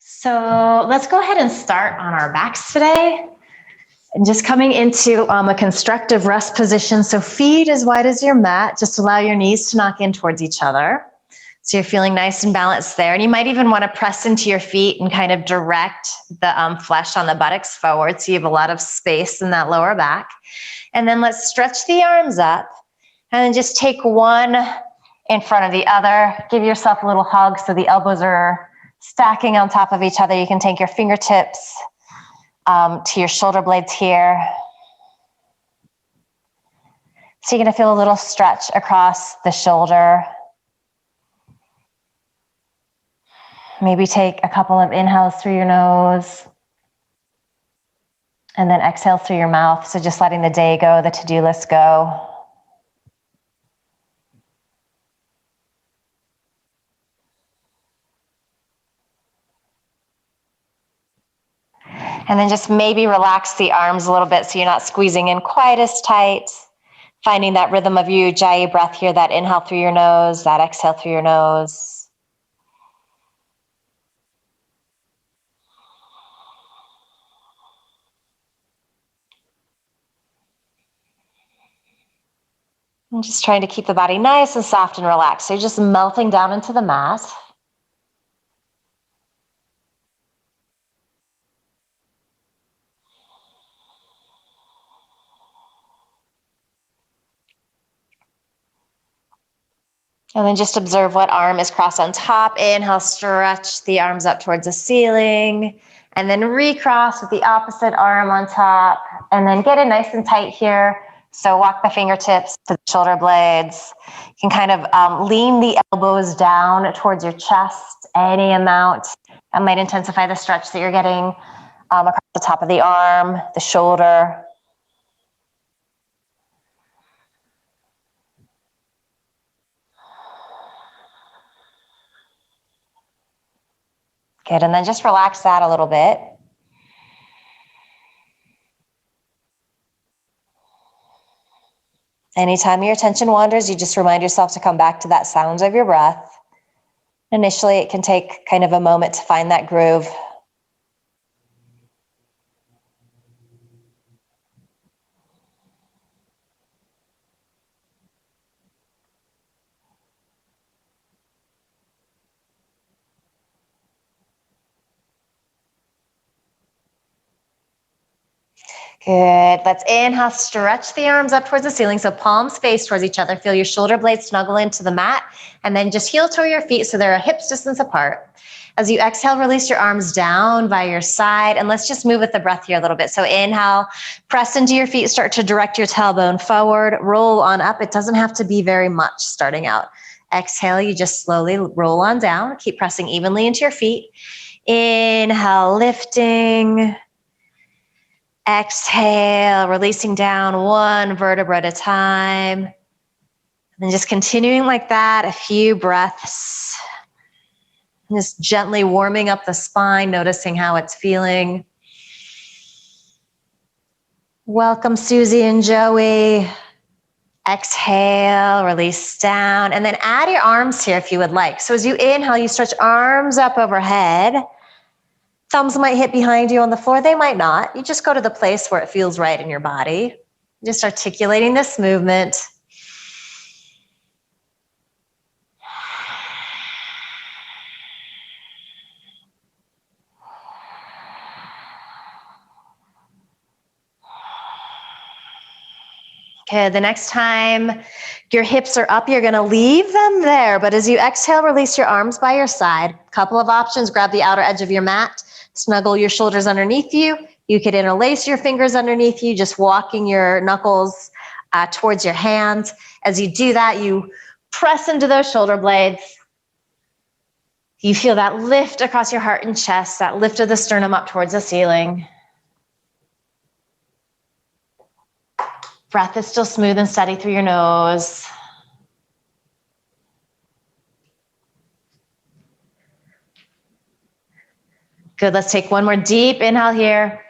So let's go ahead and start on our backs today. And just coming into a constructive rest position. So feet as wide as your mat, just allow your knees to knock in towards each other. So you're feeling nice and balanced there. And you might even want to press into your feet and kind of direct the flesh on the buttocks forward. So you have a lot of space in that lower back. And then let's stretch the arms up and then just take one in front of the other. Give yourself a little hug so the elbows are stacking on top of each other. You can take your fingertips to your shoulder blades here. So you're going to feel a little stretch across the shoulder. Maybe take a couple of inhales through your nose and then exhale through your mouth. So just letting the day go, the to-do list go. And then just maybe relax the arms a little bit so you're not squeezing in quite as tight. Finding that rhythm of Ujjayi breath here, that inhale through your nose, that exhale through your nose. And just trying to keep the body nice and soft and relaxed. So you're just melting down into the mat. And then just observe what arm is crossed on top. Inhale, stretch the arms up towards the ceiling. And then recross with the opposite arm on top. And then get it nice and tight here. So walk the fingertips to the shoulder blades. You can kind of lean the elbows down towards your chest, any amount. That might intensify the stretch that you're getting across the top of the arm, the shoulder. Good, and then just relax that a little bit. Anytime your attention wanders, you just remind yourself to come back to that sound of your breath. Initially, it can take kind of a moment to find that groove. Good. Let's inhale, stretch the arms up towards the ceiling. So palms face towards each other. Feel your shoulder blades snuggle into the mat. And then just heel toe your feet so they're hips distance apart. As you exhale, release your arms down by your side. And let's just move with the breath here a little bit. So inhale, press into your feet. Start to direct your tailbone forward. Roll on up. It doesn't have to be very much starting out. Exhale, you just slowly roll on down. Keep pressing evenly into your feet. Inhale, lifting. Exhale, releasing down one vertebra at a time. And just continuing like that, a few breaths. And just gently warming up the spine, noticing how it's feeling. Welcome, Susie and Joey. Exhale, release down. And then add your arms here if you would like. So as you inhale, you stretch arms up overhead. Thumbs might hit behind you on the floor. They might not. You just go to the place where it feels right in your body. Just articulating this movement. Okay, the next time your hips are up, you're gonna leave them there. But as you exhale, release your arms by your side. Couple of options, grab the outer edge of your mat. Snuggle your shoulders underneath you. You could interlace your fingers underneath you, just walking your knuckles towards your hands. As you do that, you press into those shoulder blades. You feel that lift across your heart and chest, that lift of the sternum up towards the ceiling. Breath is still smooth and steady through your nose. Good, let's take one more deep inhale here.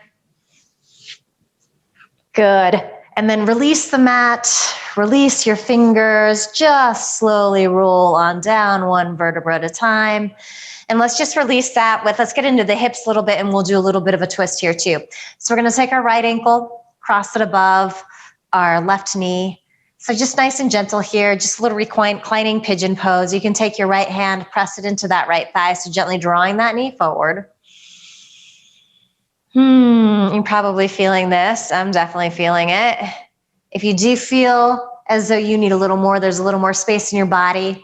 Good. And then release the mat, release your fingers, just slowly roll on down one vertebra at a time. And let's just release that let's get into the hips a little bit, and we'll do a little bit of a twist here too. So we're gonna take our right ankle, cross it above our left knee. So just nice and gentle here, just a little reclining pigeon pose. You can take your right hand, press it into that right thigh, so gently drawing that knee forward. You're probably feeling this. I'm definitely feeling it. If you do feel as though you need a little more, there's a little more space in your body,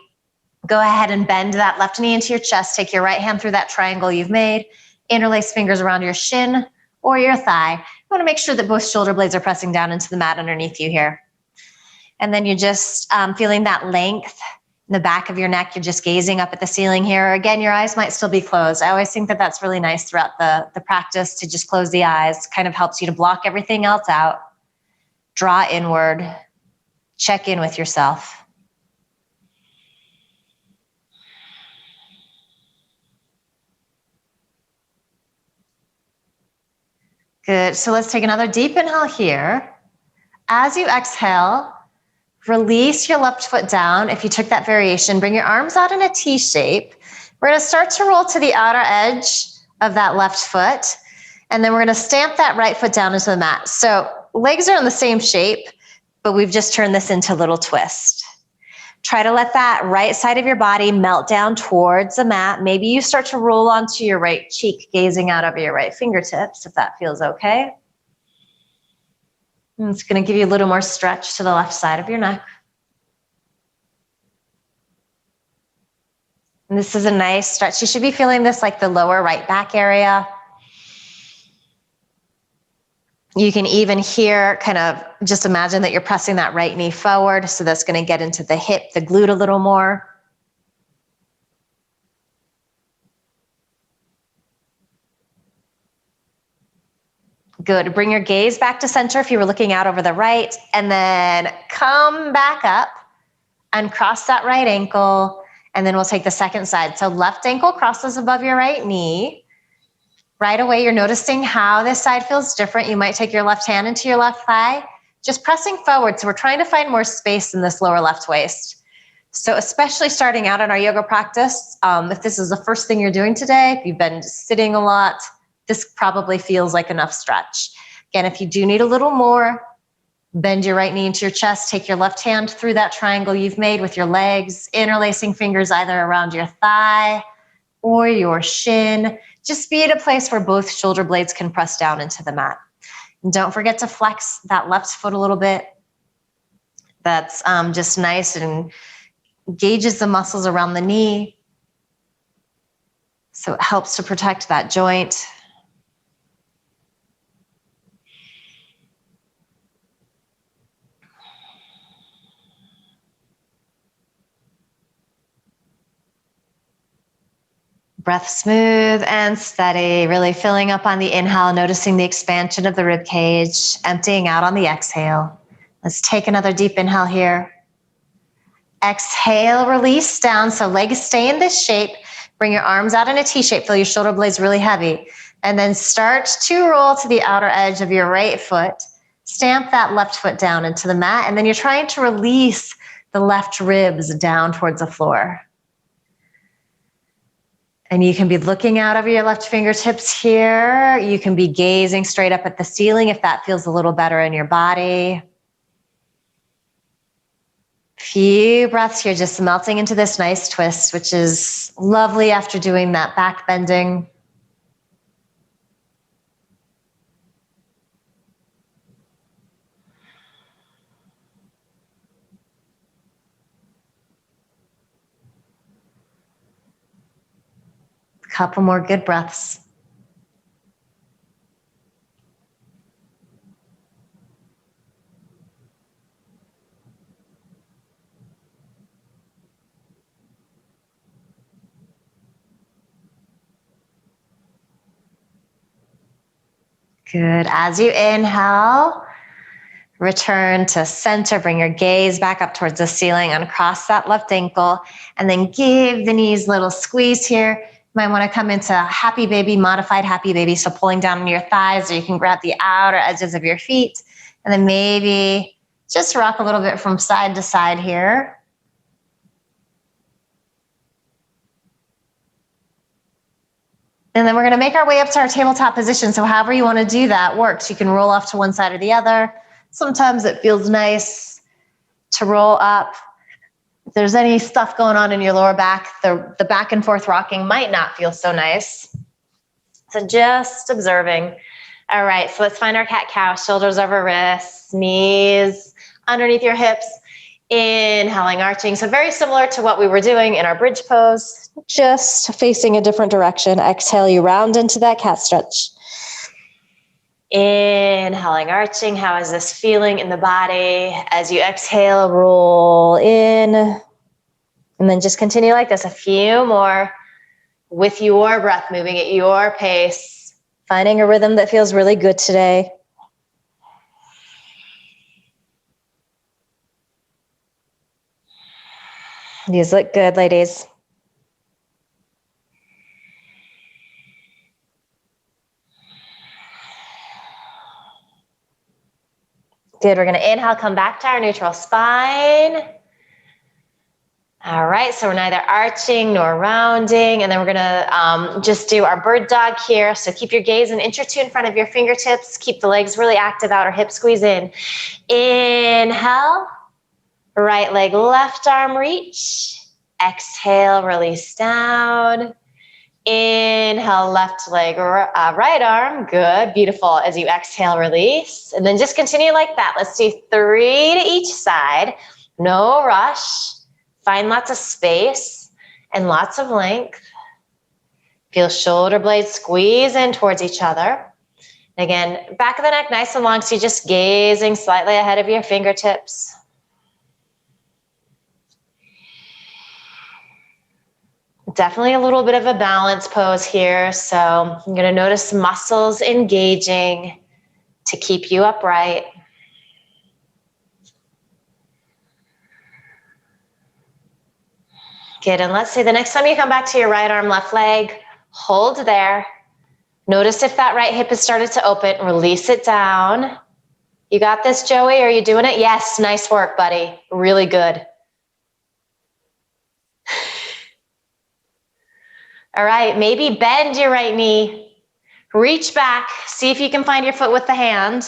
go ahead and bend that left knee into your chest. Take your right hand through that triangle you've made. Interlace fingers around your shin or your thigh. You want to make sure that both shoulder blades are pressing down into the mat underneath you here. And then you're just feeling that length in the back of your neck. You're just gazing up at the ceiling here. Again, your eyes might still be closed. I always think that that's really nice throughout the practice to just close the eyes. Kind of helps you to block everything else out. Draw inward. Check in with yourself. Good. So let's take another deep inhale here. As you exhale, release your left foot down. If you took that variation, bring your arms out in a T shape. We're going to start to roll to the outer edge of that left foot. And then we're going to stamp that right foot down into the mat. So legs are in the same shape, but we've just turned this into a little twist. Try to let that right side of your body melt down towards the mat. Maybe you start to roll onto your right cheek, gazing out over your right fingertips, if that feels okay. And it's going to give you a little more stretch to the left side of your neck. And this is a nice stretch. You should be feeling this like the lower right back area. You can even here kind of just imagine that you're pressing that right knee forward. So that's going to get into the hip, the glute a little more. Good. Bring your gaze back to center if you were looking out over the right, and then come back up and cross that right ankle. And then we'll take the second side. So left ankle crosses above your right knee. Right away, you're noticing how this side feels different. You might take your left hand into your left thigh, just pressing forward. So we're trying to find more space in this lower left waist. So especially starting out in our yoga practice, if this is the first thing you're doing today, if you've been sitting a lot, this probably feels like enough stretch. Again, if you do need a little more, bend your right knee into your chest, take your left hand through that triangle you've made with your legs, interlacing fingers either around your thigh or your shin. Just be at a place where both shoulder blades can press down into the mat. And don't forget to flex that left foot a little bit. That's just nice and engages the muscles around the knee. So it helps to protect that joint. Breath smooth and steady, really filling up on the inhale, noticing the expansion of the rib cage, emptying out on the exhale. Let's take another deep inhale here. Exhale, release down, so legs stay in this shape. Bring your arms out in a T shape, feel your shoulder blades really heavy. And then start to roll to the outer edge of your right foot. Stamp that left foot down into the mat, and then you're trying to release the left ribs down towards the floor. And you can be looking out over your left fingertips here. You can be gazing straight up at the ceiling if that feels a little better in your body. Few breaths here, just melting into this nice twist, which is lovely after doing that back bending. Couple more good breaths. Good. As you inhale, return to center. Bring your gaze back up towards the ceiling. Uncross that left ankle, and then give the knees a little squeeze here. You might want to come into happy baby, modified happy baby. So pulling down on your thighs, or you can grab the outer edges of your feet And then maybe just rock a little bit from side to side here. And then we're going to make our way up to our tabletop position. So however you want to do that works. You can roll off to one side or the other. Sometimes it feels nice to roll up. If there's any stuff going on in your lower back, the back and forth rocking might not feel so nice. So just observing. All right, so let's find our cat-cow. Shoulders over wrists, knees underneath your hips. Inhaling, arching. So very similar to what we were doing in our bridge pose, just facing a different direction. Exhale, you round into that cat stretch. Inhaling, arching. How is this feeling in the body? As you exhale, roll in. And then just continue like this. A few more with your breath, moving at your pace. Finding a rhythm that feels really good today. These look good, ladies. Good, we're gonna inhale, come back to our neutral spine. All right, so we're neither arching nor rounding, and then we're gonna just do our bird dog here. So keep your gaze an inch or two in front of your fingertips. Keep the legs really active, outer hip squeeze in. Inhale, right leg, left arm reach. Exhale, release down. Inhale, left leg, right arm. Good, beautiful. As you exhale, release. And then just continue like that. Let's do 3 to each side. No rush. Find lots of space and lots of length. Feel shoulder blades squeeze in towards each other. Again, back of the neck nice and long, so you're just gazing slightly ahead of your fingertips. Definitely a little bit of a balance pose here. So I'm going to notice muscles engaging to keep you upright. Good, and let's say the next time you come back to your right arm, left leg, hold there. Notice if that right hip has started to open, release it down. You got this, Joey? Are you doing it? Yes, nice work, buddy. Really good. All right, maybe bend your right knee. Reach back, see if you can find your foot with the hand.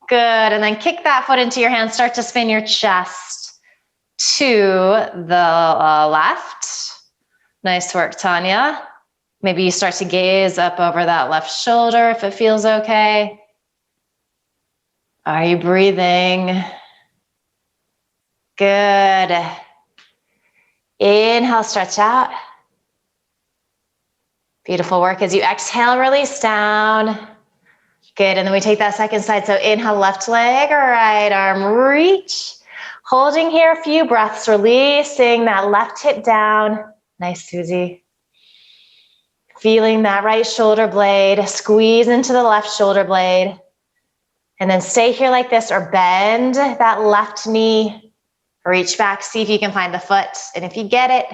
Good, and then kick that foot into your hand. Start to spin your chest to the left. Nice work, Tanya. Maybe you start to gaze up over that left shoulder if it feels okay. Are you breathing? Good. Inhale, stretch out. Beautiful work. As you exhale, release down. Good, and then we take that second side. So inhale, left leg, right arm, reach. Holding here a few breaths, releasing that left hip down. Nice, Susie. Feeling that right shoulder blade, squeeze into the left shoulder blade. And then stay here like this or bend that left knee. Reach back, see if you can find the foot. And if you get it,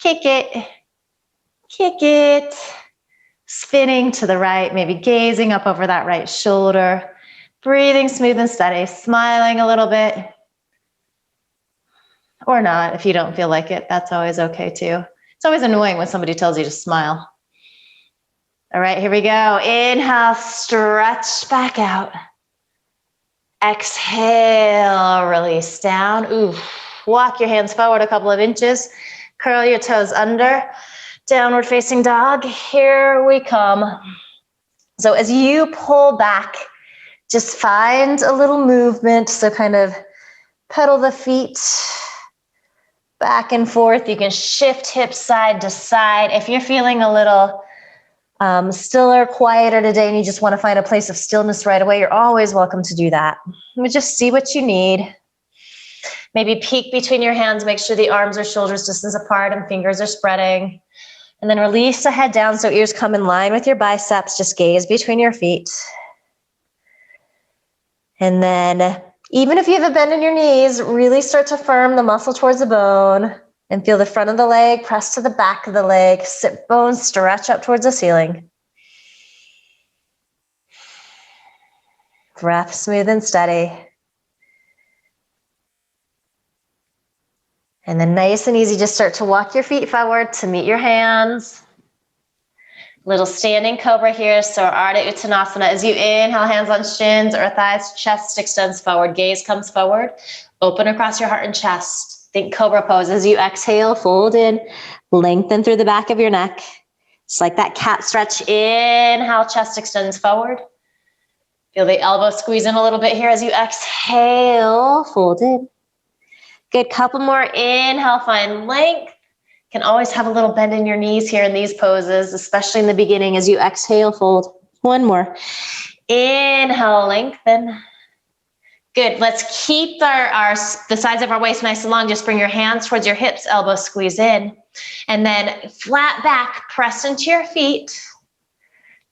kick it. Kick it, spinning to the right, maybe gazing up over that right shoulder, breathing smooth and steady, smiling a little bit, or not if you don't feel like it, that's always okay too. It's always annoying when somebody tells you to smile. All right, here we go. Inhale, stretch back out. Exhale, release down. Ooh, walk your hands forward a couple of inches, curl your toes under. Downward facing dog, here we come. So as you pull back, just find a little movement. So kind of pedal the feet back and forth. You can shift hips side to side. If you're feeling a little stiller, quieter today, and you just want to find a place of stillness right away, you're always welcome to do that. Just see what you need. Maybe peek between your hands, make sure the arms or shoulders distance apart and fingers are spreading. And then release the head down so ears come in line with your biceps. Just gaze between your feet. And then even if you have a bend in your knees, really start to firm the muscle towards the bone and feel the front of the leg press to the back of the leg. Sit bones stretch up towards the ceiling. Breath smooth and steady. And then nice and easy, just start to walk your feet forward to meet your hands. Little standing cobra here, so Ardha Uttanasana. As you inhale, hands on shins or thighs, chest extends forward, gaze comes forward. Open across your heart and chest. Think cobra pose. As you exhale, fold in, lengthen through the back of your neck. It's like that cat stretch. Inhale, chest extends forward. Feel the elbow squeeze in a little bit here as you exhale, fold in. Good, couple more. Inhale, find length. Can always have a little bend in your knees here in these poses, especially in the beginning as you exhale, fold. One more. Inhale, lengthen. Good, let's keep the sides of our waist nice and long. Just bring your hands towards your hips, elbows squeeze in. And then flat back, press into your feet.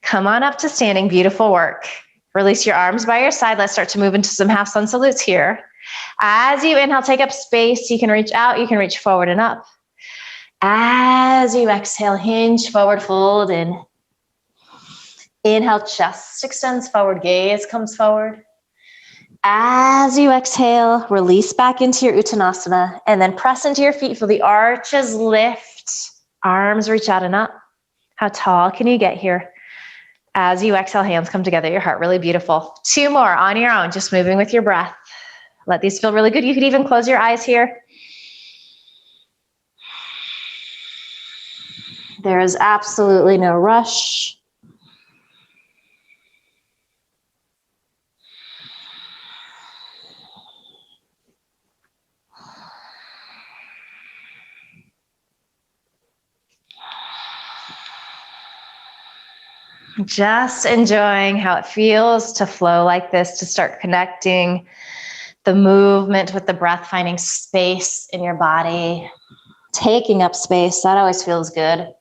Come on up to standing, beautiful work. Release your arms by your side. Let's start to move into some half sun salutes here. As you inhale, take up space. You can reach out, you can reach forward and up. As you exhale, hinge forward, fold in. Inhale, chest extends forward, gaze comes forward. As you exhale, release back into your Uttanasana and then press into your feet. Feel the arches lift, arms reach out and up. How tall can you get here? As you exhale, hands come together, your heart, really beautiful. Two more on your own, just moving with your breath. Let these feel really good. You could even close your eyes here. There is absolutely no rush. Just enjoying how it feels to flow like this, to start connecting the movement with the breath, finding space in your body, taking up space. That always feels good.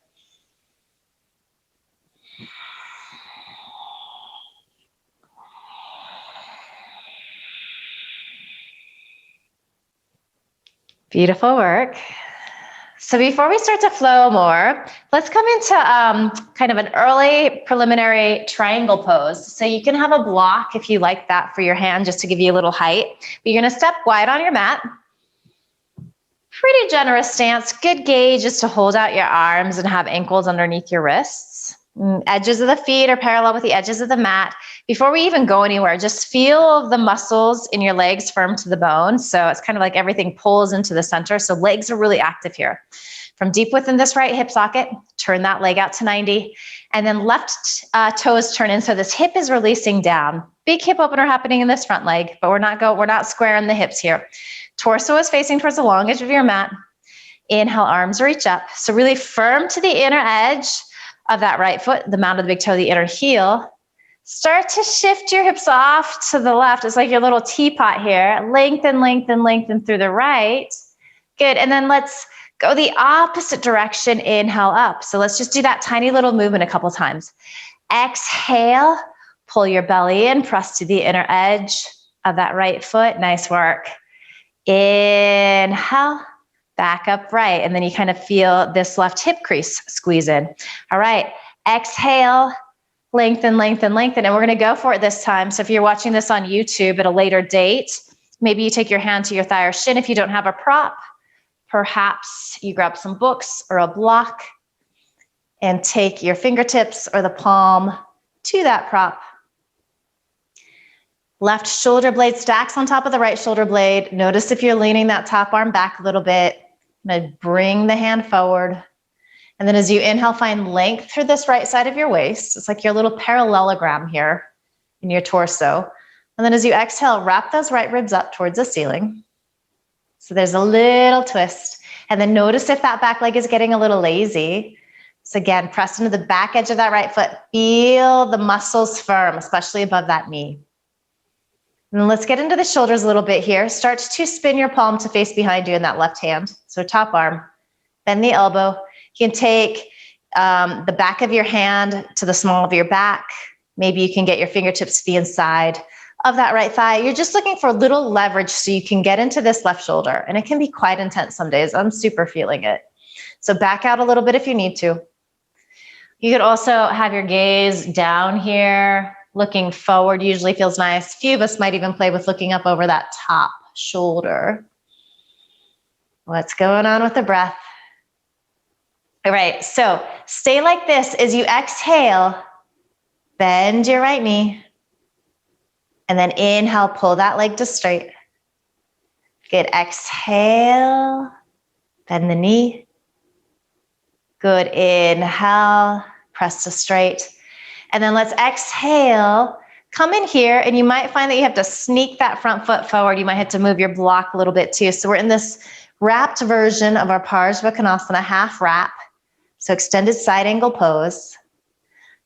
Beautiful work. So before we start to flow more, let's come into kind of an early preliminary triangle pose. So you can have a block if you like that for your hand, just to give you a little height. But you're gonna step wide on your mat. Pretty generous stance, good gauge is to hold out your arms and have ankles underneath your wrists. Edges of the feet are parallel with the edges of the mat. Before we even go anywhere, just feel the muscles in your legs firm to the bone. So it's kind of like everything pulls into the center. So legs are really active here. From deep within this right hip socket, turn that leg out to 90. And then left toes turn in. So this hip is releasing down. Big hip opener happening in this front leg, but we're not squaring the hips here. Torso is facing towards the long edge of your mat. Inhale, arms reach up. So really firm to the inner edge of that right foot, the mound of the big toe, the inner heel. Start to shift your hips off to the left. It's like your little teapot here. Lengthen, lengthen, lengthen through the right. Good, and then let's go the opposite direction, inhale up. So let's just do that tiny little movement a couple times. Exhale, pull your belly in, press to the inner edge of that right foot. Nice work. Inhale, back up right. And then you kind of feel this left hip crease squeeze in. All right, exhale, lengthen, lengthen, lengthen. And we're gonna go for it this time. So if you're watching this on YouTube at a later date, maybe you take your hand to your thigh or shin if you don't have a prop. Perhaps you grab some books or a block and take your fingertips or the palm to that prop. Left shoulder blade stacks on top of the right shoulder blade. Notice if you're leaning that top arm back a little bit. I'm gonna bring the hand forward. And then as you inhale, find length through this right side of your waist. It's like your little parallelogram here in your torso. And then as you exhale, wrap those right ribs up towards the ceiling. So there's a little twist. And then notice if that back leg is getting a little lazy. So again, press into the back edge of that right foot. Feel the muscles firm, especially above that knee. And let's get into the shoulders a little bit here. Start to spin your palm to face behind you in that left hand. So top arm, bend the elbow. You can take the back of your hand to the small of your back. Maybe you can get your fingertips to the inside of that right thigh. You're just looking for a little leverage so you can get into this left shoulder. And it can be quite intense some days. I'm super feeling it. So back out a little bit if you need to. You could also have your gaze down here looking forward usually feels nice. A few of us might even play with looking up over that top shoulder. What's going on with the breath? All right, so stay like this as you exhale. Bend your right knee. And then inhale, pull that leg to straight. Good, exhale, bend the knee. Good, inhale, press to straight. And then let's exhale, come in here, and you might find that you have to sneak that front foot forward. You might have to move your block a little bit too. So we're in this wrapped version of our Parsvakonasana, half wrap. So extended side angle pose.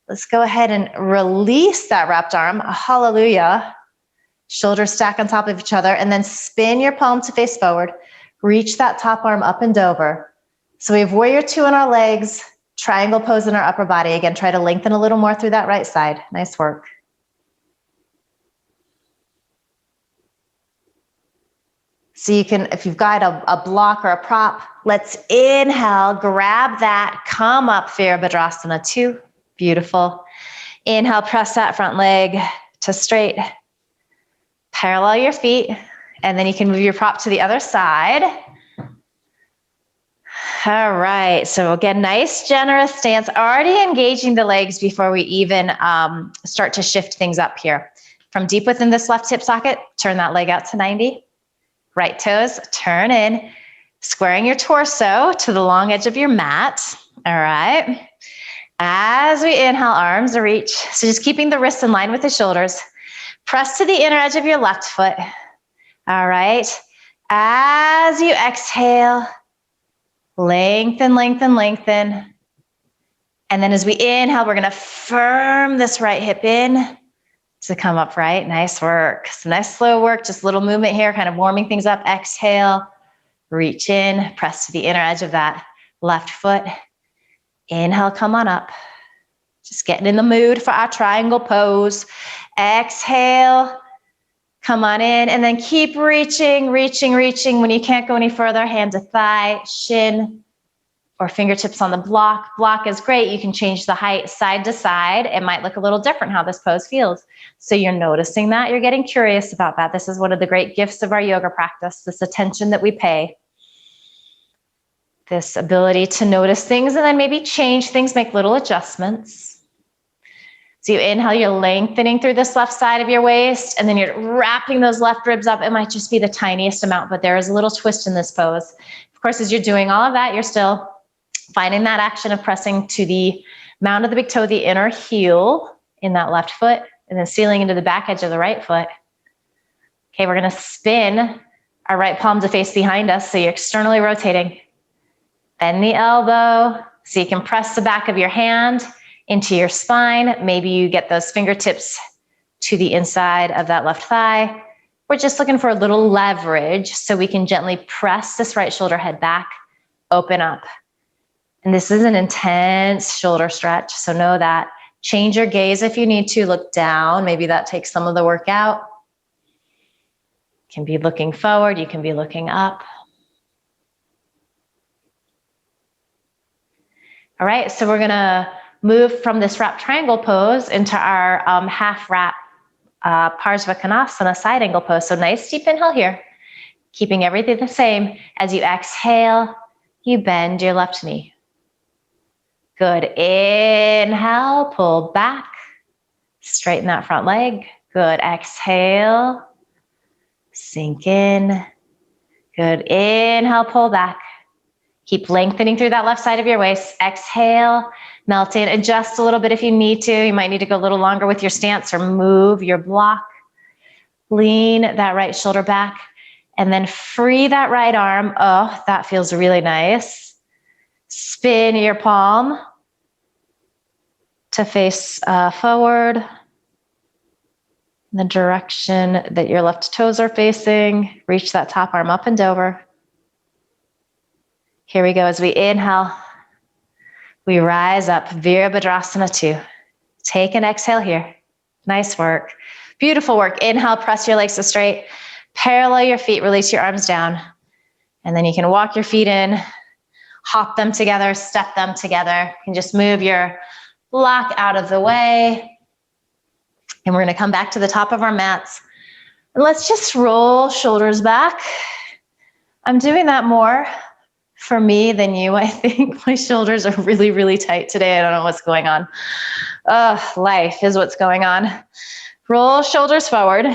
Let's go ahead and release that wrapped arm. Hallelujah. Shoulders stack on top of each other, and then spin your palm to face forward. Reach that top arm up and over. So we have warrior two in our legs, triangle pose in our upper body. Again, try to lengthen a little more through that right side. Nice work. So you can, if you've got a block or a prop, let's inhale, grab that, come up, Virabhadrasana 2. Beautiful. Inhale, press that front leg to straight. Parallel your feet, and then you can move your prop to the other side. All right, so again, nice generous stance, already engaging the legs before we even start to shift things up here. From deep within this left hip socket, turn that leg out to 90. Right toes, turn in, squaring your torso to the long edge of your mat. All right. As we inhale, arms reach. So just keeping the wrists in line with the shoulders. Press to the inner edge of your left foot. All right. As you exhale, lengthen, lengthen, lengthen. And then as we inhale, we're going to firm this right hip in to come upright. Nice work. So nice slow work, just a little movement here, kind of warming things up. Exhale, reach in, press to the inner edge of that left foot. Inhale, come on up. Just getting in the mood for our triangle pose. Exhale, come on in, and then keep reaching, reaching, reaching. When you can't go any further, hand to thigh, shin, or fingertips on the block. Block is great. You can change the height side to side. It might look a little different how this pose feels. So you're noticing that, you're getting curious about that. This is one of the great gifts of our yoga practice, this attention that we pay. This ability to notice things and then maybe change things, make little adjustments. So you inhale, you're lengthening through this left side of your waist, and then you're wrapping those left ribs up. It might just be the tiniest amount, but there is a little twist in this pose. Of course, as you're doing all of that, you're still finding that action of pressing to the mound of the big toe, the inner heel in that left foot, and then sealing into the back edge of the right foot. Okay, we're gonna spin our right palm to face behind us, so you're externally rotating. Bend the elbow, so you can press the back of your hand into your spine. Maybe you get those fingertips to the inside of that left thigh. We're just looking for a little leverage so we can gently press this right shoulder head back, open up. And this is an intense shoulder stretch, so know that. Change your gaze if you need to, look down. Maybe that takes some of the work out. You can be looking forward, you can be looking up. All right, so we're gonna move from this wrap triangle pose into our half wrap Parsvakonasana side angle pose. So nice deep inhale here, keeping everything the same. As you exhale, you bend your left knee. Good, inhale, pull back, straighten that front leg. Good, exhale, sink in. Good, inhale, pull back. Keep lengthening through that left side of your waist. Exhale, melt in. Adjust a little bit if you need to. You might need to go a little longer with your stance or move your block. Lean that right shoulder back and then free that right arm. Oh, that feels really nice. Spin your palm to face forward in the direction that your left toes are facing. Reach that top arm up and over. Here we go. As we inhale, we rise up, Virabhadrasana 2. Take an exhale here. Nice work. Beautiful work. Inhale, press your legs to straight. Parallel your feet, release your arms down. And then you can walk your feet in, hop them together, step them together. You can just move your block out of the way. And we're going to come back to the top of our mats. And let's just roll shoulders back. I'm doing that more for me than you, I think. My shoulders are really, really tight today. I don't know what's going on. Life is what's going on. Roll shoulders forward.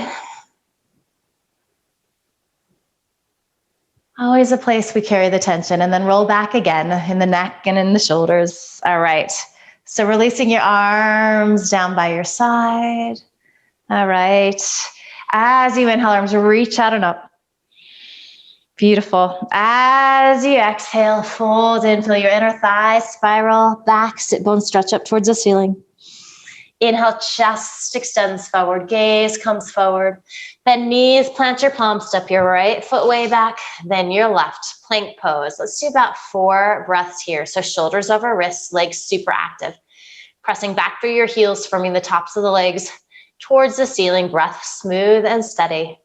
Always a place we carry the tension, and then roll back again in the neck and in the shoulders. All right. So releasing your arms down by your side. All right. As you inhale, arms reach out and up. Beautiful. As you exhale, fold in, feel your inner thighs spiral back, sit bones stretch up towards the ceiling. Inhale, chest extends forward, gaze comes forward. Then knees, plant your palms, step your right foot way back, then your left, plank pose. Let's do about 4 breaths here. So shoulders over wrists, legs super active. Pressing back through your heels, forming the tops of the legs towards the ceiling, breath smooth and steady.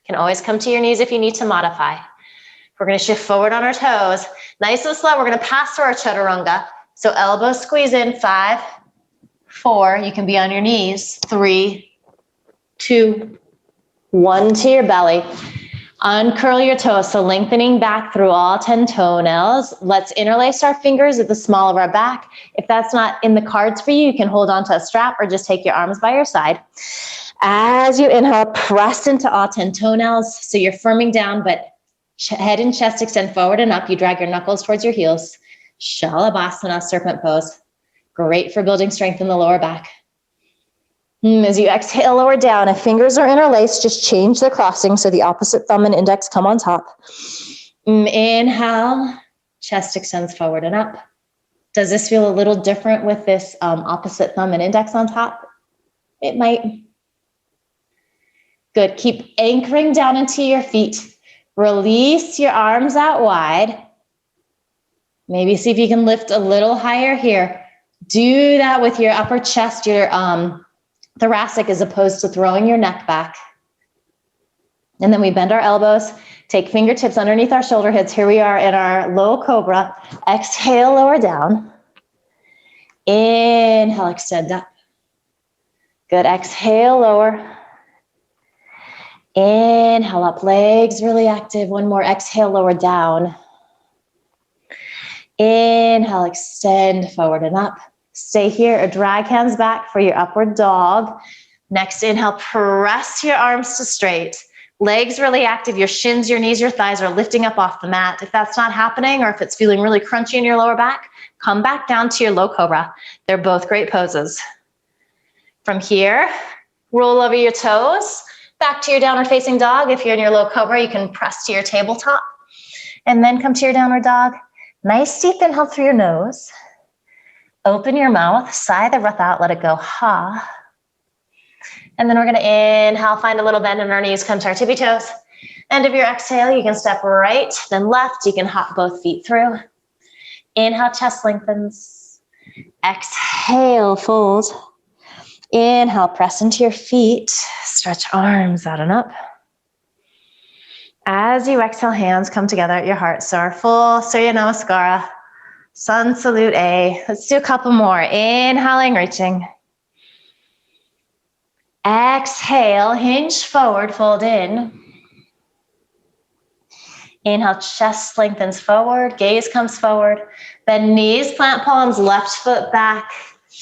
You can always come to your knees if you need to modify. We're gonna shift forward on our toes. Nice and slow, we're gonna pass through our chaturanga. So elbows squeeze in, 5, 4, you can be on your knees, 3, 2, 1 to your belly. Uncurl your toes, so lengthening back through all 10 toenails. Let's interlace our fingers at the small of our back. If that's not in the cards for you, you can hold onto a strap or just take your arms by your side. As you inhale, press into all 10 toenails. So you're firming down, but head and chest extend forward and up. You drag your knuckles towards your heels. Shalabhasana, serpent pose. Great for building strength in the lower back. As you exhale, lower down. If fingers are interlaced, just change the crossing so the opposite thumb and index come on top. Inhale, chest extends forward and up. Does this feel a little different with this opposite thumb and index on top? It might. Good. Keep anchoring down into your feet. Release your arms out wide. Maybe see if you can lift a little higher here. Do that with your upper chest, your thoracic, as opposed to throwing your neck back. And then we bend our elbows, take fingertips underneath our shoulder heads. Here we are in our low cobra. Exhale, lower down. Inhale, extend up. Good, exhale, lower. Inhale up, legs really active. One more, exhale, lower down. Inhale, extend forward and up. Stay here or drag hands back for your upward dog. Next inhale, press your arms to straight. Legs really active, your shins, your knees, your thighs are lifting up off the mat. If that's not happening, or if it's feeling really crunchy in your lower back, come back down to your low cobra. They're both great poses. From here, roll over your toes, back to your downward facing dog. If you're in your low cobra, you can press to your tabletop and then come to your downward dog. Nice deep inhale through your nose. Open your mouth, sigh the breath out, let it go, ha. And then we're gonna inhale, find a little bend in our knees, come to our tippy toes. End of your exhale, you can step right, then left, you can hop both feet through. Inhale, chest lengthens. Exhale, fold. Inhale, press into your feet, stretch arms out and up. As you exhale, hands come together at your heart. So our full Surya Namaskara. Sun salute A. Let's do a couple more. Inhaling, reaching. Exhale, hinge forward, fold in. Inhale, chest lengthens forward, gaze comes forward. Bend knees, plant palms, left foot back.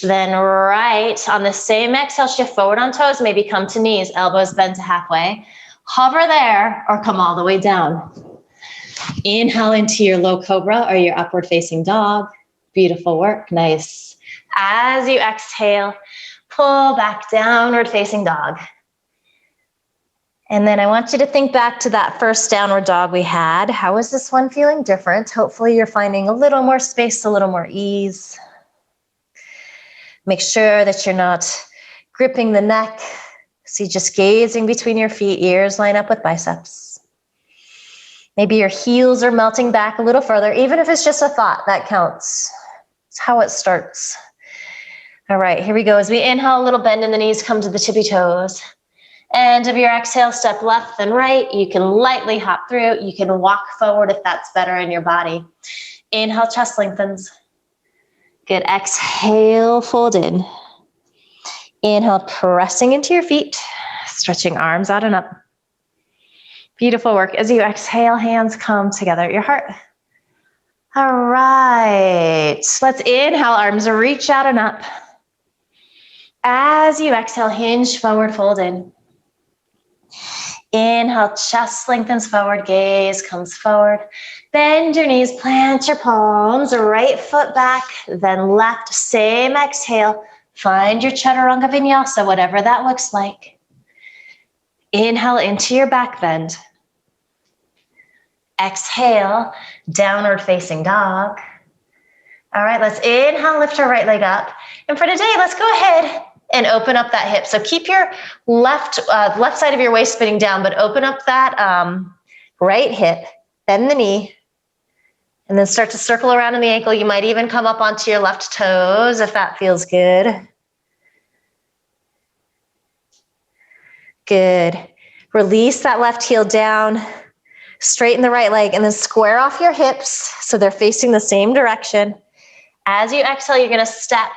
Then right. On the same exhale, shift forward on toes, maybe come to knees, elbows bend to halfway. Hover there or come all the way down. Inhale into your low cobra or your upward facing dog. Beautiful work, nice. As you exhale, pull back, downward facing dog. And then I want you to think back to that first downward dog we had. How is this one feeling different? Hopefully you're finding a little more space, a little more ease. Make sure that you're not gripping the neck. See, just gazing between your feet, ears line up with biceps. Maybe your heels are melting back a little further, even if it's just a thought, that counts. It's how it starts. All right, here we go. As we inhale, a little bend in the knees, come to the tippy toes. End of your exhale, step left then right. You can lightly hop through. You can walk forward if that's better in your body. Inhale, chest lengthens. Good, exhale, fold in. Inhale, pressing into your feet, stretching arms out and up. Beautiful work. As you exhale, hands come together at your heart. All right, let's inhale, arms reach out and up. As you exhale, hinge forward, fold in. Inhale, chest lengthens forward, gaze comes forward. Bend your knees, plant your palms, right foot back, then left. Same exhale. Find your chaturanga vinyasa, whatever that looks like. Inhale into your back bend. Exhale, downward facing dog. All right, let's inhale, lift our right leg up. And for today, let's go ahead and open up that hip. So keep your left side of your waist spinning down, but open up that right hip, bend the knee, and then start to circle around in the ankle. You might even come up onto your left toes if that feels good. Good. Release that left heel down, straighten the right leg, and then square off your hips so they're facing the same direction. As you exhale, you're gonna step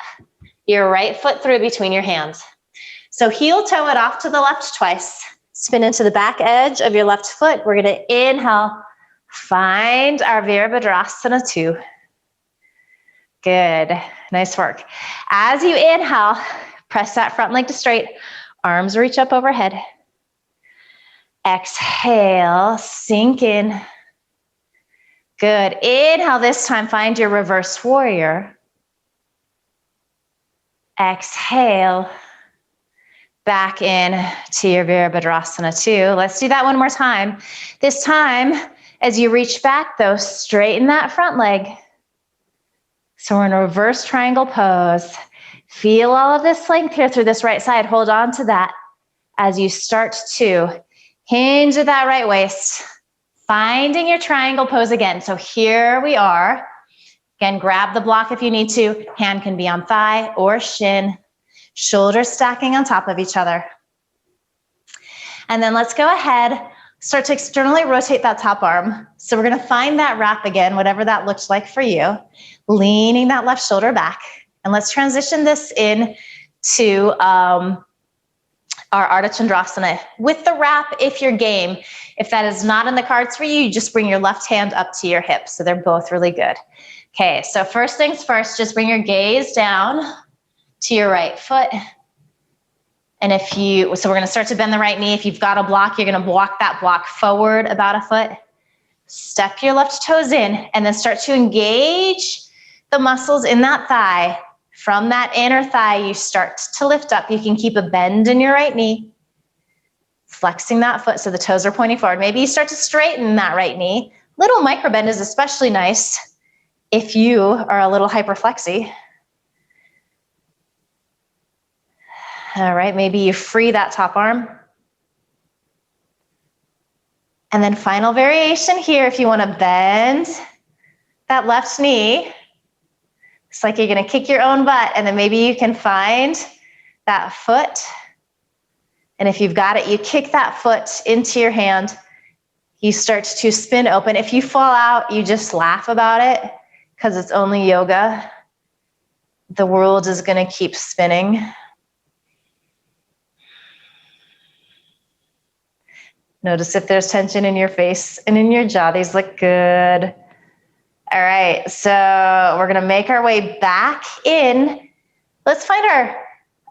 your right foot through between your hands. So heel toe it off to the left twice. Spin into the back edge of your left foot. We're gonna inhale, find our Virabhadrasana 2. Good, nice work. As you inhale, press that front leg to straight, arms reach up overhead. Exhale, sink in. Good, inhale this time, find your reverse warrior. Exhale, back in to your Virabhadrasana 2. Let's do that one more time. This time, as you reach back though, straighten that front leg. So we're in a reverse triangle pose. Feel all of this length here through this right side. Hold on to that as you start to hinge at that right waist. Finding your triangle pose again. So here we are. Again, grab the block if you need to. Hand can be on thigh or shin. Shoulders stacking on top of each other. And then let's go ahead, start to externally rotate that top arm. So we're gonna find that wrap again, whatever that looks like for you. Leaning that left shoulder back. And let's transition this in to our Ardha Chandrasana. With the wrap, if you're game. If that is not in the cards for you, you just bring your left hand up to your hip. So they're both really good. Okay, so first things first, just bring your gaze down to your right foot. And so we're gonna start to bend the right knee. If you've got a block, you're gonna walk that block forward about a foot. Step your left toes in and then start to engage the muscles in that thigh. From that inner thigh, you start to lift up. You can keep a bend in your right knee. Flexing that foot so the toes are pointing forward. Maybe you start to straighten that right knee. Little micro bend is especially nice if you are a little hyperflexy. All right, maybe you free that top arm. And then final variation here, if you want to bend that left knee. It's like you're gonna kick your own butt, and then maybe you can find that foot. And if you've got it, you kick that foot into your hand. You start to spin open. If you fall out, you just laugh about it because it's only yoga. The world is gonna keep spinning. Notice if there's tension in your face and in your jaw. These look good. All right, so we're gonna make our way back in. Let's find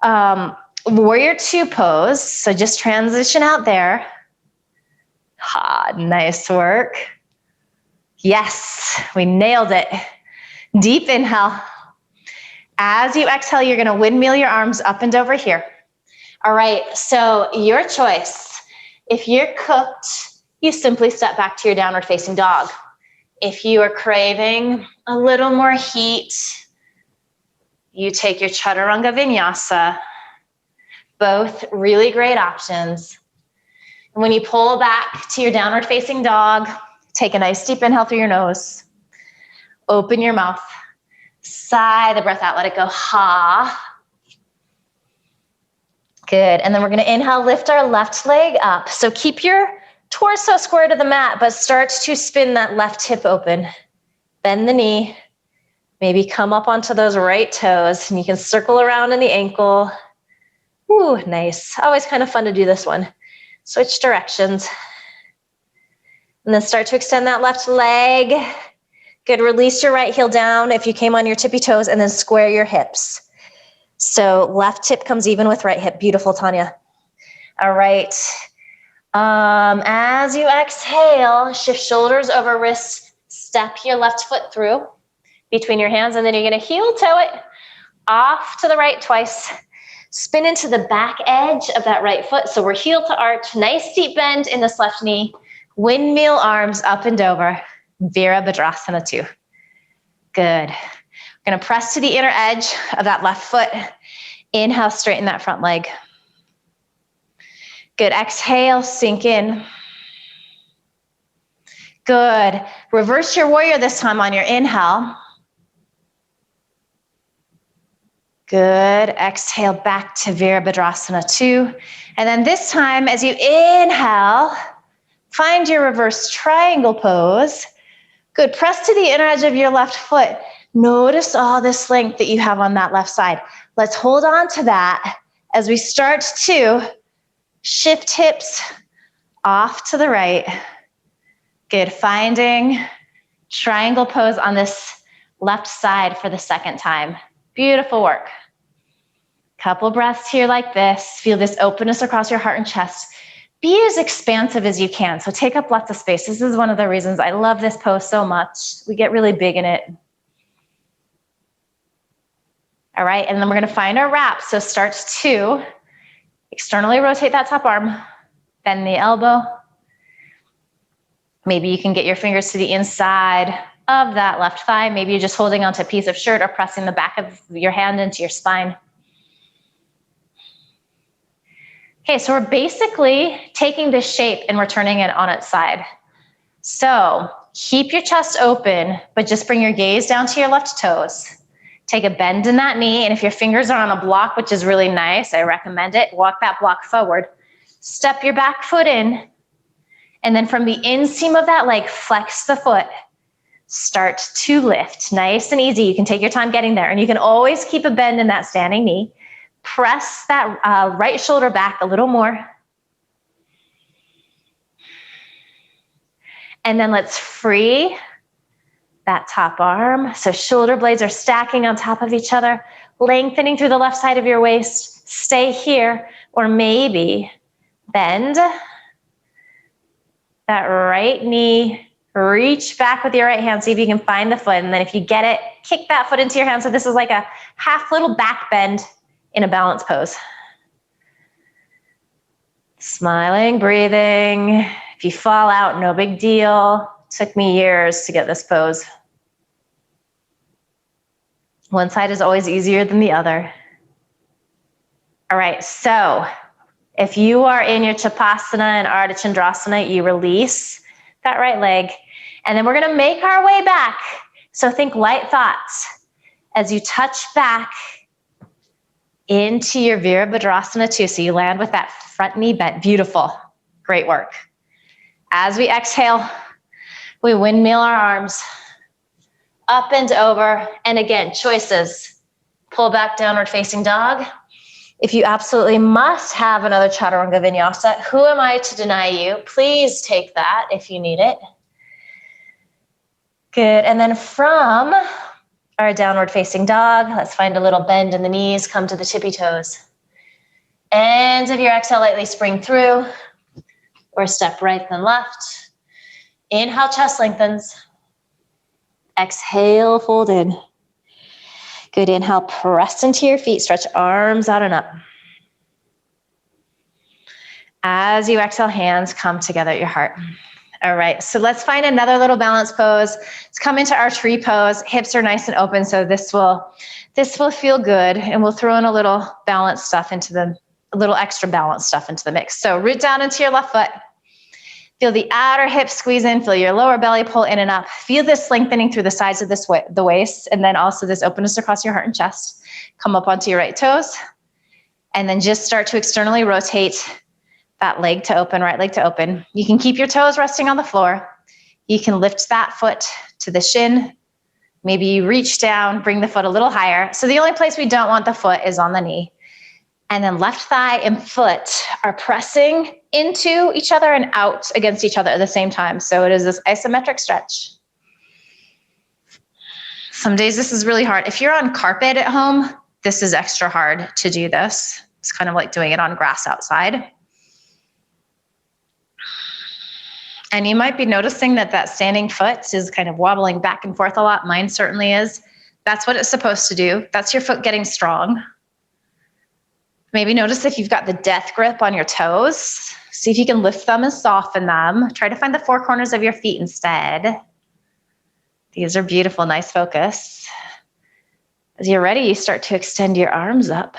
our warrior 2 pose. So just transition out there. Nice work. Yes, we nailed it. Deep inhale. As you exhale, you're gonna windmill your arms up and over here. All right, so your choice. If you're cooked, you simply step back to your downward facing dog. If you are craving a little more heat, you take your chaturanga vinyasa. Both really great options. And when you pull back to your downward facing dog, take a nice deep inhale through your nose. Open your mouth. Sigh the breath out, let it go. Ha. Good, and then we're gonna inhale, lift our left leg up. So keep your torso square to the mat, but start to spin that left hip open. Bend the knee, maybe come up onto those right toes, and you can circle around in the ankle. Ooh, nice. Always kind of fun to do this one. Switch directions. And then start to extend that left leg. Good, release your right heel down if you came on your tippy toes, and then square your hips. So left hip comes even with right hip. Beautiful, Tanya. All right. As you exhale, shift shoulders over wrists, step your left foot through between your hands, and then you're gonna heel toe it off to the right twice. Spin into the back edge of that right foot. So we're heel to arch, nice deep bend in this left knee, windmill arms up and over, Virabhadrasana 2. Good. We're gonna press to the inner edge of that left foot. Inhale, straighten that front leg. Good, exhale, sink in. Good, reverse your warrior this time on your inhale. Good, exhale back to Virabhadrasana 2. And then this time, as you inhale, find your reverse triangle pose. Good, press to the inner edge of your left foot. Notice all this length that you have on that left side. Let's hold on to that as we start to shift hips off to the right. Good, finding triangle pose on this left side for the second time. Beautiful work. Couple breaths here like this. Feel this openness across your heart and chest. Be as expansive as you can. So take up lots of space. This is one of the reasons I love this pose so much. We get really big in it. All right, and then we're gonna find our wrap. So start to externally rotate that top arm, bend the elbow. Maybe you can get your fingers to the inside of that left thigh. Maybe you're just holding onto a piece of shirt or pressing the back of your hand into your spine. Okay, so we're basically taking this shape and we're turning it on its side. So keep your chest open, but just bring your gaze down to your left toes. Take a bend in that knee, and if your fingers are on a block, which is really nice, I recommend it, walk that block forward. Step your back foot in, and then from the inseam of that leg, flex the foot. Start to lift, nice and easy. You can take your time getting there, and you can always keep a bend in that standing knee. Press that right shoulder back a little more. And then let's free that top arm. So shoulder blades are stacking on top of each other, lengthening through the left side of your waist. Stay here, or maybe bend that right knee. Reach back with your right hand, see if you can find the foot. And then if you get it, kick that foot into your hand. So this is like a half little back bend in a balance pose. Smiling, breathing. If you fall out, no big deal. Took me years to get this pose. One side is always easier than the other. All right, so if you are in your Chapasana and Ardha Chandrasana, you release that right leg, and then we're gonna make our way back. So think light thoughts as you touch back into your Virabhadrasana 2. So you land with that front knee bent. Beautiful. Great work. As we exhale, we windmill our arms up and over. And again, choices. Pull back, downward facing dog. If you absolutely must have another Chaturanga Vinyasa, who am I to deny you? Please take that if you need it. Good. And then from our downward facing dog, let's find a little bend in the knees, come to the tippy toes. Ends of your exhale, lightly spring through, or step right then left. Inhale, chest lengthens. Exhale, fold in. Good, inhale, press into your feet, stretch arms out and up. As you exhale, hands come together at your heart. All right, so let's find another little balance pose. Let's come into our tree pose. Hips are nice and open, so this will feel good, and we'll throw in a little balance stuff a little extra balance stuff into the mix. So root down into your left foot. Feel the outer hip squeeze in, feel your lower belly pull in and up. Feel this lengthening through the sides of the waist, and then also this openness across your heart and chest. Come up onto your right toes, and then just start to externally rotate that leg to open, right leg to open. You can keep your toes resting on the floor. You can lift that foot to the shin. Maybe you reach down, bring the foot a little higher. So the only place we don't want the foot is on the knee. And then left thigh and foot are pressing into each other and out against each other at the same time. So it is this isometric stretch. Some days this is really hard. If you're on carpet at home, this is extra hard to do this. It's kind of like doing it on grass outside. And you might be noticing that that standing foot is kind of wobbling back and forth a lot. Mine certainly is. That's what it's supposed to do. That's your foot getting strong. Maybe notice if you've got the death grip on your toes. See if you can lift them and soften them. Try to find the four corners of your feet instead. These are beautiful, nice focus. As you're ready, you start to extend your arms up.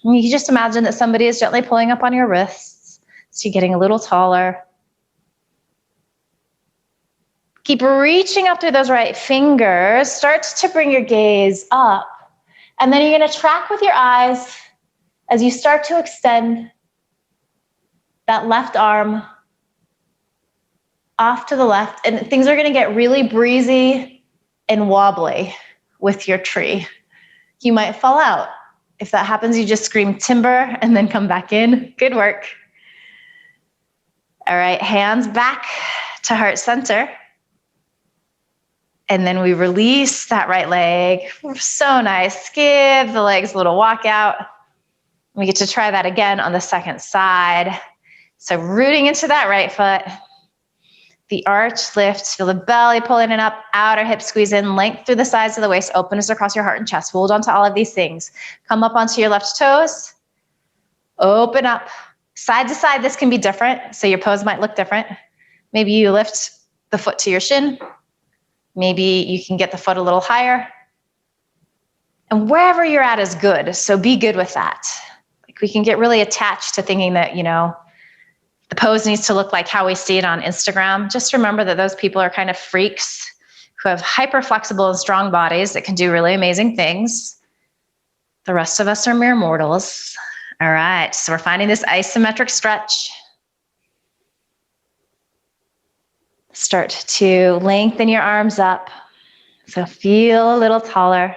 And you can just imagine that somebody is gently pulling up on your wrists. So you're getting a little taller. Keep reaching up through those right fingers. Start to bring your gaze up. And then you're going to track with your eyes as you start to extend that left arm off to the left. And things are going to get really breezy and wobbly with your tree. You might fall out. If that happens, you just scream timber and then come back in. Good work. All right, hands back to heart center. And then we release that right leg. So nice. Give the legs a little walk out. We get to try that again on the second side. So rooting into that right foot. The arch lift, feel the belly pulling it up, outer hip squeeze in, length through the sides of the waist, openness across your heart and chest. Hold on to all of these things. Come up onto your left toes. Open up. Side to side, this can be different. So your pose might look different. Maybe you lift the foot to your shin. Maybe you can get the foot a little higher. And wherever you're at is good. So be good with that. Like we can get really attached to thinking that, you know, the pose needs to look like how we see it on Instagram. Just remember that those people are kind of freaks who have hyper flexible and strong bodies that can do really amazing things. The rest of us are mere mortals. All right, so we're finding this isometric stretch. Start to lengthen your arms up. So feel a little taller.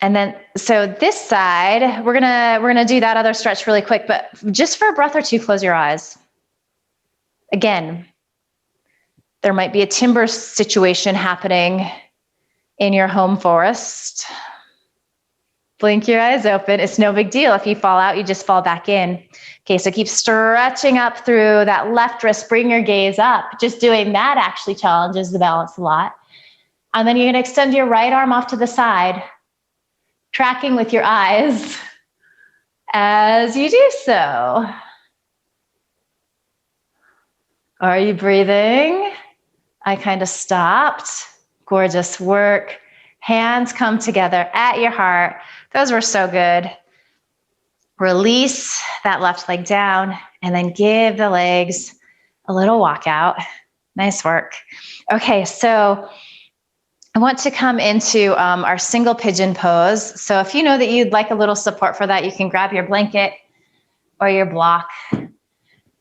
And then, so this side, we're gonna do that other stretch really quick, but just for a breath or two, close your eyes. Again, there might be a timber situation happening in your home forest. Blink your eyes open. It's no big deal. If you fall out, you just fall back in. Okay, so keep stretching up through that left wrist. Bring your gaze up. Just doing that actually challenges the balance a lot. And then you're gonna extend your right arm off to the side, tracking with your eyes as you do so. Are you breathing? I kind of stopped. Gorgeous work. Hands come together at your heart. Those were so good. Release that left leg down and then give the legs a little walk out. Nice work. Okay, so I want to come into our single pigeon pose. So if you know that you'd like a little support for that, you can grab your blanket or your block.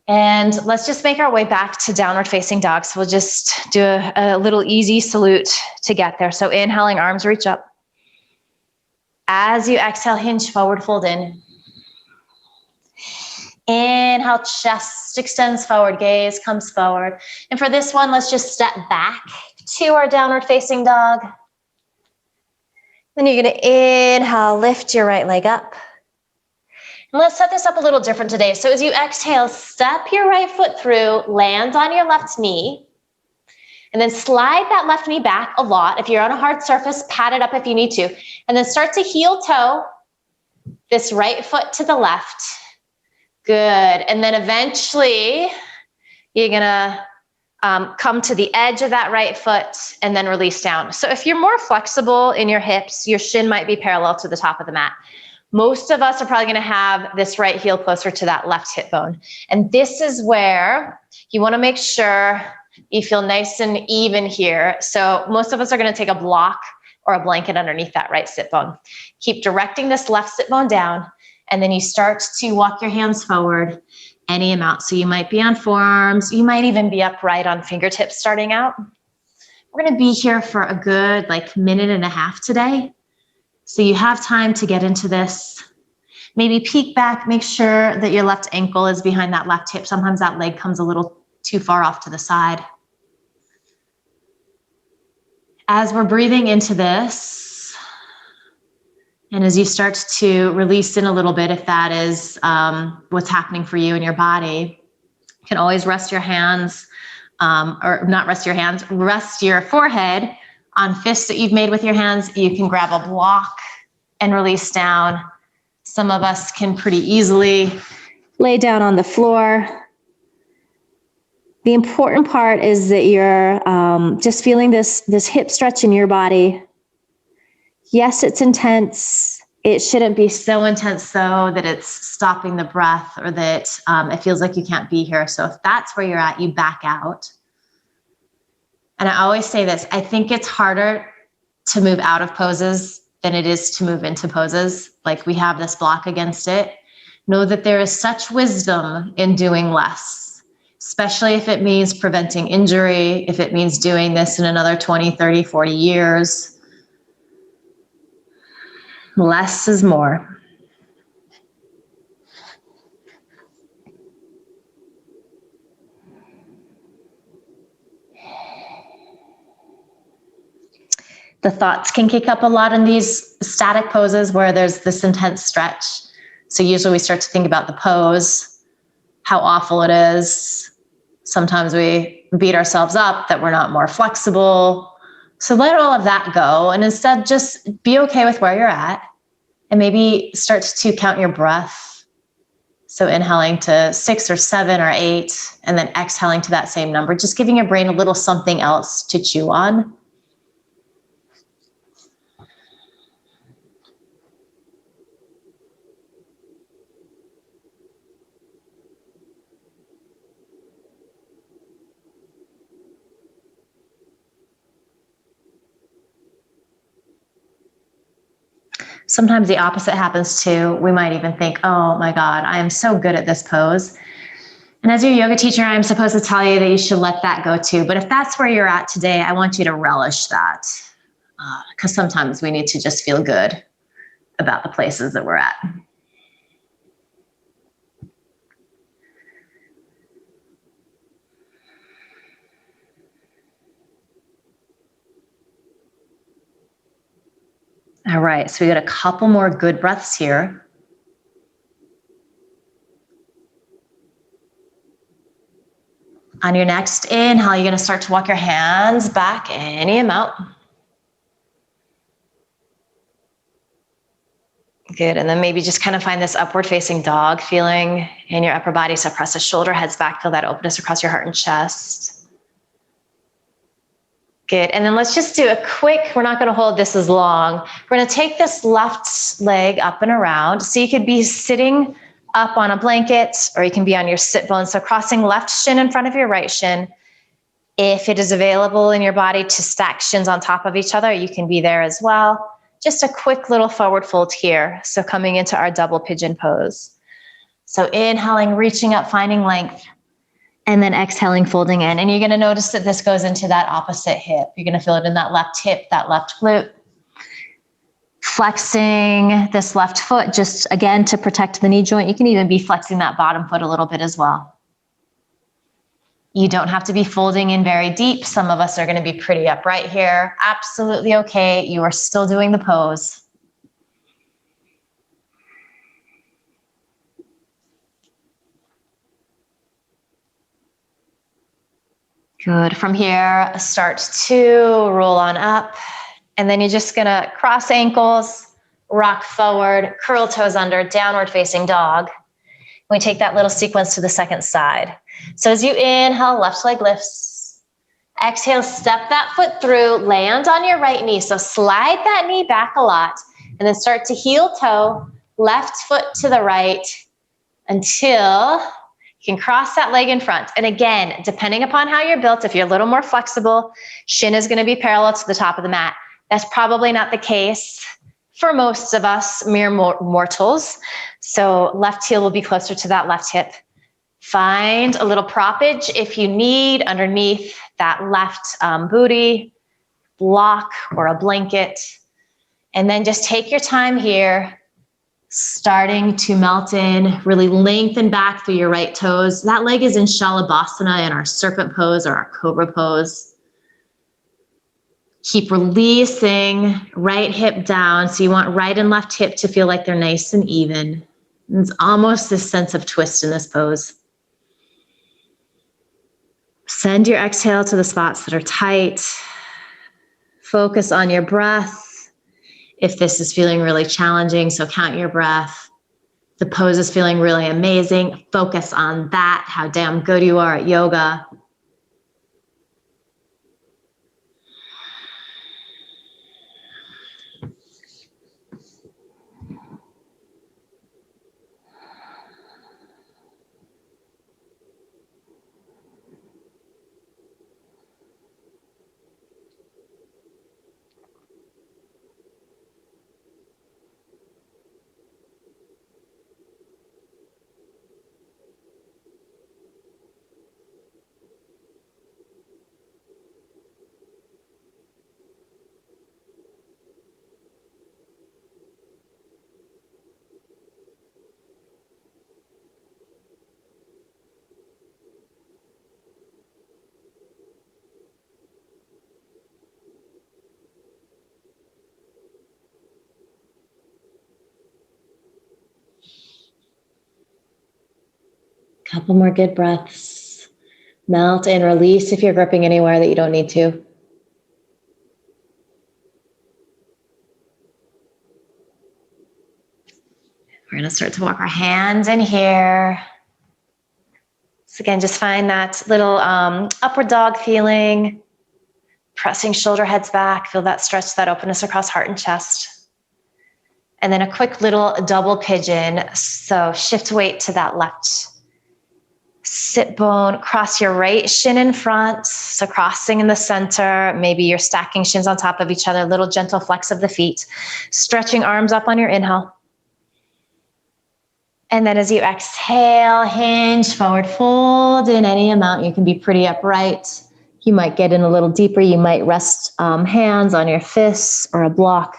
And let's just make our way back to downward facing dog. So we'll just do a little easy salute to get there. So inhaling, arms reach up. As you exhale, hinge forward, fold in. Inhale, chest extends forward, gaze comes forward. And for this one, let's just step back to our downward facing dog. Then you're gonna inhale, lift your right leg up. And let's set this up a little different today. So as you exhale, step your right foot through, land on your left knee, and then slide that left knee back a lot. If you're on a hard surface, pat it up if you need to. And then start to heel toe this right foot to the left. Good. And then eventually you're gonna come to the edge of that right foot and then release down. So if you're more flexible in your hips, your shin might be parallel to the top of the mat. Most of us are probably gonna have this right heel closer to that left hip bone. And this is where you wanna make sure you feel nice and even here. So most of us are gonna take a block or a blanket underneath that right sit bone. Keep directing this left sit bone down, and then you start to walk your hands forward any amount. So you might be on forearms, you might even be upright on fingertips starting out. We're gonna be here for a good minute and a half today. So you have time to get into this. Maybe peek back, make sure that your left ankle is behind that left hip. Sometimes that leg comes a little too far off to the side. As we're breathing into this, and as you start to release in a little bit, if that is what's happening for you in your body, you can always rest your hands, or not rest your hands, rest your forehead on fists that you've made with your hands. You can grab a block and release down. Some of us can pretty easily lay down on the floor. The important part is that you're just feeling this hip stretch in your body. Yes, it's intense. It shouldn't be so intense though that it's stopping the breath or that it feels like you can't be here. So if that's where you're at, you back out. And I always say this, I think it's harder to move out of poses than it is to move into poses. Like we have this block against it. Know that there is such wisdom in doing less, especially if it means preventing injury, if it means doing this in another 20, 30, 40 years. Less is more. The thoughts can kick up a lot in these static poses where there's this intense stretch. So usually we start to think about the pose, how awful it is. Sometimes we beat ourselves up that we're not more flexible. So let all of that go and instead just be okay with where you're at and maybe start to count your breath. So inhaling to 6 or 7 or 8 and then exhaling to that same number, just giving your brain a little something else to chew on. Sometimes the opposite happens too. We might even think, oh my God, I am so good at this pose. And as your yoga teacher, I'm supposed to tell you that you should let that go too. But if that's where you're at today, I want you to relish that. Because sometimes we need to just feel good about the places that we're at. All right, so we got a couple more good breaths here. On your next inhale, you're gonna start to walk your hands back any amount. Good, and then maybe just kind of find this upward facing dog feeling in your upper body. So press the shoulder heads back, feel that openness across your heart and chest. Good, and then let's just do a quick, we're not gonna hold this as long. We're gonna take this left leg up and around. So you could be sitting up on a blanket or you can be on your sit bones. So crossing left shin in front of your right shin. If it is available in your body to stack shins on top of each other, you can be there as well. Just a quick little forward fold here. So coming into our double pigeon pose. So inhaling, reaching up, finding length. And then exhaling, folding in. And you're gonna notice that this goes into that opposite hip. You're gonna feel it in that left hip, that left glute. Flexing this left foot, just again, to protect the knee joint. You can even be flexing that bottom foot a little bit as well. You don't have to be folding in very deep. Some of us are gonna be pretty upright here. Absolutely okay, you are still doing the pose. Good, from here, start to roll on up. And then you're just gonna cross ankles, rock forward, curl toes under, downward facing dog. We take that little sequence to the second side. So as you inhale, left leg lifts. Exhale, step that foot through, land on your right knee. So slide that knee back a lot and then start to heel toe, left foot to the right until you can cross that leg in front. And again, depending upon how you're built, if you're a little more flexible, shin is gonna be parallel to the top of the mat. That's probably not the case for most of us, mere mortals. So left heel will be closer to that left hip. Find a little proppage if you need underneath that left booty, block or a blanket. And then just take your time here, starting to melt in, really lengthen back through your right toes. That leg is in Shalabhasana in our serpent pose or our cobra pose. Keep releasing right hip down. So you want right and left hip to feel like they're nice and even. There's almost this sense of twist in this pose. Send your exhale to the spots that are tight. Focus on your breath. If this is feeling really challenging, so count your breath. The pose is feeling really amazing. Focus on that, how damn good you are at yoga. Couple more good breaths. Melt and release if you're gripping anywhere that you don't need to. We're going to start to walk our hands in here. So again, just find that little upward dog feeling. Pressing shoulder heads back. Feel that stretch, that openness across heart and chest. And then a quick little double pigeon. So shift weight to that left sit bone. Cross your right shin in front. So crossing in the center. Maybe you're stacking shins on top of each other. Little gentle flex of the feet. Stretching arms up on your inhale. And then as you exhale, hinge, forward fold in any amount. You can be pretty upright. You might get in a little deeper. You might rest hands on your fists or a block.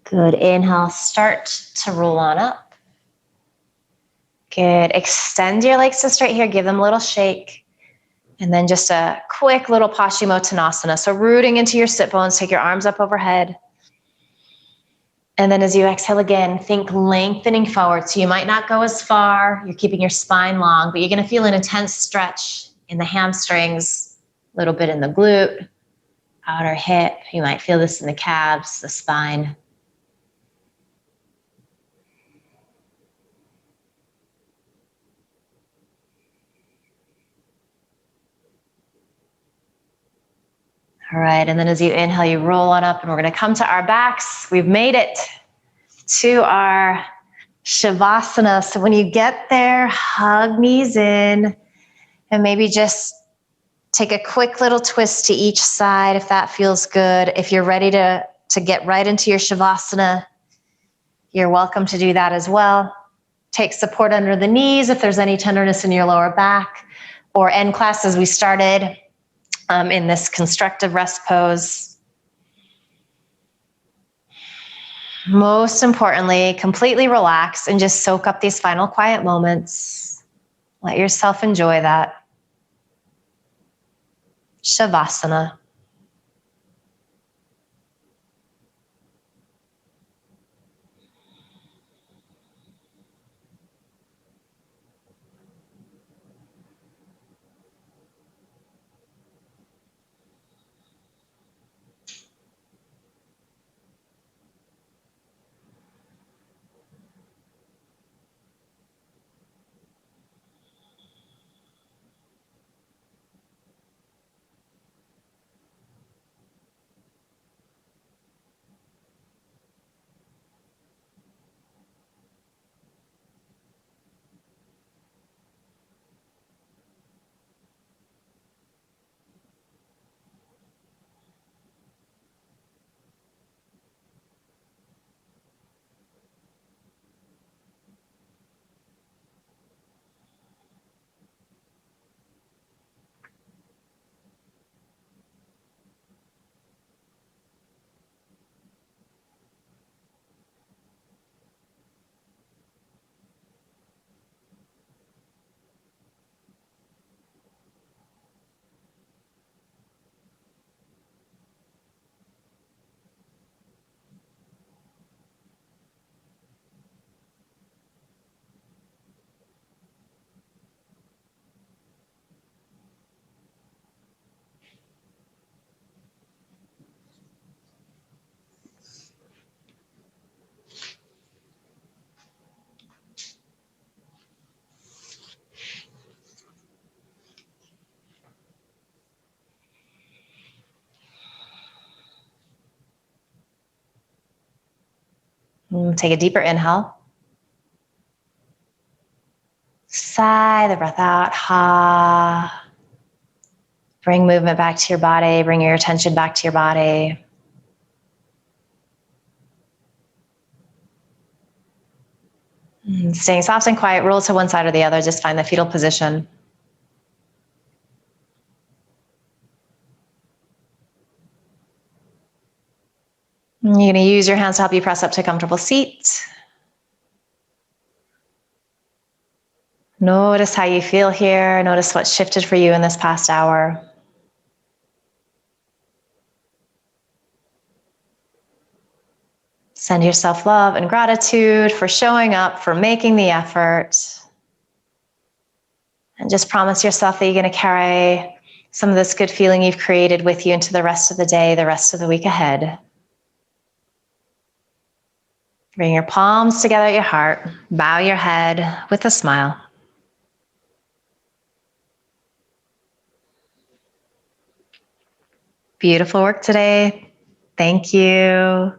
Good. Inhale, start to roll on up. Good. Extend your legs to straight here. Give them a little shake. And then just a quick little Paschimottanasana. So rooting into your sit bones, take your arms up overhead. And then as you exhale again, think lengthening forward. So you might not go as far. You're keeping your spine long, but you're going to feel an intense stretch in the hamstrings, a little bit in the glute, outer hip. You might feel this in the calves, the spine. All right, and then as you inhale, you roll on up and we're gonna come to our backs. We've made it to our Shavasana. So when you get there, hug knees in and maybe just take a quick little twist to each side if that feels good. If you're ready to get right into your Shavasana, you're welcome to do that as well. Take support under the knees if there's any tenderness in your lower back, or end class as we started. In this constructive rest pose. Most importantly, completely relax and just soak up these final quiet moments. Let yourself enjoy that. Shavasana. Take a deeper inhale. Sigh the breath out. Ha. Bring movement back to your body. Bring your attention back to your body. Staying soft and quiet, roll to one side or the other. Just find the fetal position. You're going to use your hands to help you press up to a comfortable seat. Notice how you feel here. Notice what shifted for you in this past hour. Send yourself love and gratitude for showing up, for making the effort. And just promise yourself that you're going to carry some of this good feeling you've created with you into the rest of the day, the rest of the week ahead. Bring your palms together at your heart. Bow your head with a smile. Beautiful work today. Thank you.